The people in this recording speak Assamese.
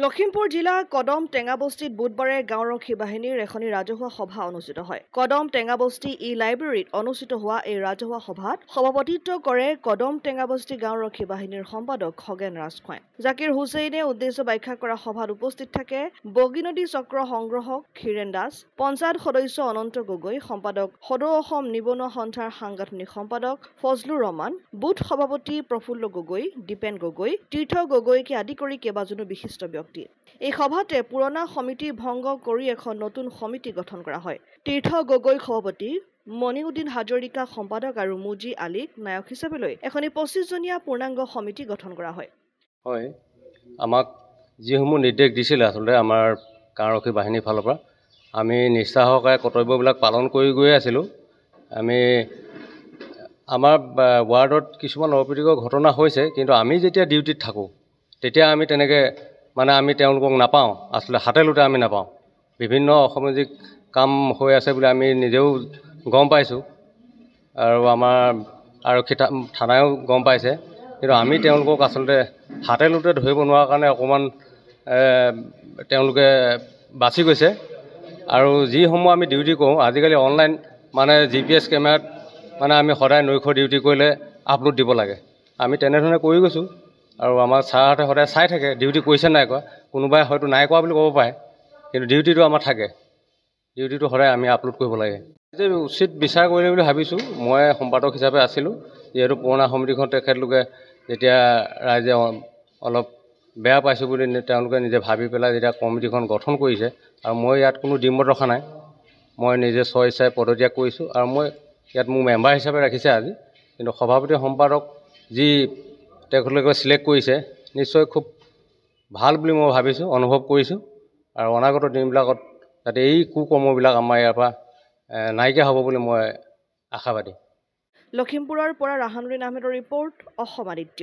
লখিমপুৰ জিলা কদম টেঙাবস্তিত বুধবাৰে গাঁওৰক্ষী বাহিনীৰ এখনি ৰাজহুৱা সভা অনুষ্ঠিত হয়। কদম টেঙাবস্তি লাইব্ৰেৰীত অনুষ্ঠিত হোৱা এই ৰাজহুৱা সভাত সভাপতিত্ব কৰে কদম টেঙাবস্তি গাঁওৰক্ষী বাহিনীৰ সম্পাদক খগেন ৰাজখোৱাই। জাকিৰ হুছেইনে উদ্দেশ্য ব্যাখ্যা কৰা সভাত উপস্থিত থাকে বগীনদী চক্ৰ সংগ্ৰহক ক্ষীৰেন দাস, পঞ্চায়ত সদস্য অনন্ত গগৈ, সম্পাদক সদৌ অসম নিবনুৱা সন্থাৰ সাংগঠনিক সম্পাদক ফজলুৰ ৰহমান, বুথ সভাপতি প্ৰফুল্ল গগৈ, দীপেন গগৈ, তীৰ্থ গগৈকে আদি কৰি কেইবাজনো বিশিষ্ট ব্যক্তি। এই সভাতে পুৰণা সমিতি ভংগ কৰি এখন নতুন সমিতি গঠন কৰা হয়। তীৰ্থ গগৈ সভাপতি, মনিউদ্দিন হাজৰিকা সম্পাদক আৰু মুজি আলীক নায়ক হিচাপে লৈ এখনি 25জনীয়া পূৰ্ণাংগ সমিতি গঠন কৰা হয়। হয়, আমাক যিসমূহ নিৰ্দেশ দিছিল আচলতে আমাৰ গাঁওৰক্ষী বাহিনীৰ ফালৰ পৰা আমি নিষ্ঠা সহকাৰে কৰ্তব্যবিলাক পালন কৰি গৈ আছিলোঁ। আমি আমাৰ ৱাৰ্ডত কিছুমান অপ্ৰীতিকৰ ঘটনা হৈছে, কিন্তু আমি যেতিয়া ডিউটিত থাকোঁ তেতিয়া আমি তেনেকৈ আমি তেওঁলোকক নাপাওঁ, আচলতে হাতে লোটে আমি নাপাওঁ। বিভিন্ন অসামাজিক কাম হৈ আছে বুলি আমি নিজেও গম পাইছোঁ আৰু আমাৰ আৰক্ষী থানায়ো গম পাইছে, কিন্তু আমি তেওঁলোকক আচলতে হাতে লোটে ধৰিব নোৱাৰাৰ কাৰণে অকণমান তেওঁলোকে বাচি গৈছে। আৰু যিসমূহ আমি ডিউটি কৰোঁ আজিকালি অনলাইন GPS কেমেৰাত আমি সদায় নৈশ ডিউটি কৰিলে আপলোড দিব লাগে। আমি তেনেধৰণে কৰি গৈছোঁ আৰু আমাৰ ছাৰহঁতে সদায় চাই থাকে ডিউটি কৰিছে নাই কৰা। কোনোবাই হয়তো নাই কৰা বুলি ক'ব পাৰে, কিন্তু ডিউটিটো আমাৰ থাকে। ডিউটিটো সদায় আমি আপলোড কৰিব লাগে। যে উচিত বিচাৰ কৰিলে বুলি ভাবিছোঁ। মই সম্পাদক হিচাপে আছিলোঁ, যিহেতু পুৰণা সমিতিখন তেখেতলোকে যেতিয়া ৰাইজে অলপ বেয়া পাইছোঁ বুলি তেওঁলোকে নিজে ভাবি পেলাই যেতিয়া কমিটিখন গঠন কৰিছে, আৰু মই ইয়াত কোনো ডিমত ৰখা নাই, মই নিজে স্বইচ্ছাই পদত্যাগ কৰিছোঁ আৰু মই ইয়াত মোৰ মেম্বাৰ হিচাপে ৰাখিছে আজি। কিন্তু সভাপতি সম্পাদক যি তেখেতলোকে চিলেক্ট কৰিছে নিশ্চয় খুব ভাল বুলি মই ভাবিছোঁ, অনুভৱ কৰিছোঁ। আৰু অনাগত দিনবিলাকত যাতে এই কুকৰ্মবিলাক আমাৰ ইয়াৰ পৰা নাইকিয়া হ'ব বুলি মই আশাবাদী। লখিমপুৰৰ পৰা ৰাহানুদ্দিন আহমেদৰ ৰিপৰ্ট, অসম আদিত্য।